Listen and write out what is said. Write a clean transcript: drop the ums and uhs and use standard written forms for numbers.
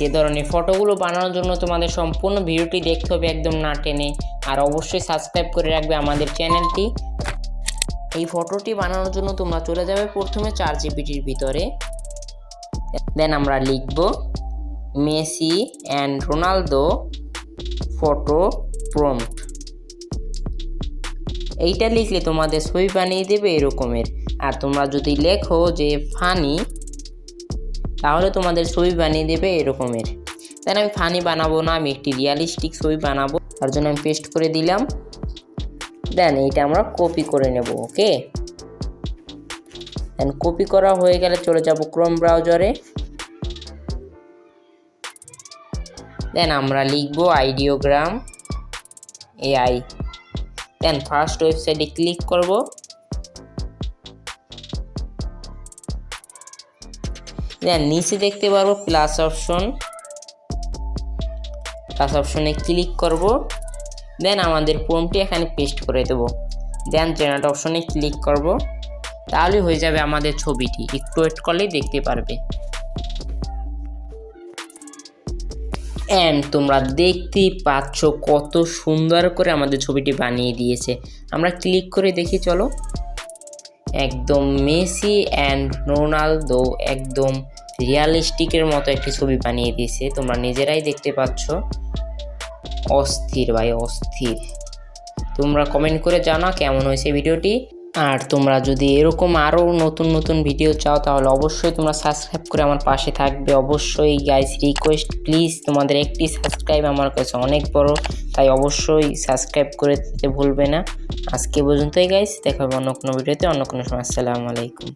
এ ধরনের ফটোগুলো বানানোর জন্য তোমাদের সম্পূর্ণ ভিডিওটি দেখতে হবে একদম না টেনে, আর অবশ্যই সাবস্ক্রাইব করে রাখবে আমাদের চ্যানেলটি। এই ফটোটি বানানোর জন্য তোমরা চলে যাবে প্রথমে ChatGPTর ভিতরে, দেন আমরা লিখব Messi and Ronaldo photo prompt. এইটা লিখলে তোমাদের ছবি বানিয়ে দেবে এরকমের। আর তোমরা যদি লেখো যে ফানি, তাহলে তোমাদের ছবি বানিয়ে দেবে এরকমের। দেন আমি ফানি বানাবো না, আমি একটি রিয়ালিস্টিক ছবি বানাবো, তার জন্য আমি পেস্ট করে দিলাম। দেন এইটা আমরা কপি করে নেব। ওকে, দেন কপি করা হয়ে গেলে চলে যাব ক্রোম ব্রাউজারে। দেন আমরা লিখব আইডিওগ্রাম AI। দেন ফার্স্ট ওয়েবসাইটে ক্লিক করব। দেন নিচে দেখতে পারবো প্লাস অপশনে ক্লিক করব। দেন আমাদের প্রম্পটটি এখানে পেস্ট করে দেব। দেন জেনারেট অপশনে ক্লিক করব, তাহলে হয়ে যাবে আমাদের ছবিটি। একটু ওয়েট করলেই দেখতে পারবে। তোমরা দেখতেই পাচ্ছ কত সুন্দর করে আমাদের ছবিটি বানিয়ে দিয়েছে। আমরা ক্লিক করে দেখি, চলো। একদম মেসি অ্যান্ড রোনালদো একদম রিয়ালিস্টিকের মতো একটি ছবি বানিয়ে দিয়েছে, তোমরা নিজেরাই দেখতে পাচ্ছ। অস্থির ভাই, অস্থির। তোমরা কমেন্ট করে জানাও কেমন হয়েছে ভিডিওটি। আর তোমরা যদি এরকম আরও নতুন নতুন ভিডিও চাও তাহলে অবশ্যই তোমরা সাবস্ক্রাইব করে আমার পাশে থাকবে। অবশ্যই গাইস রিকোয়েস্ট, প্লিজ তোমাদের একটি সাবস্ক্রাইব আমার কাছে অনেক বড়, তাই অবশ্যই সাবস্ক্রাইব করে দিতে ভুলবে না। আজকে পর্যন্তই গাইস, দেখা হবে অন্য কোনো ভিডিওতে অন্য কোনো সময়। আসসালামু আলাইকুম।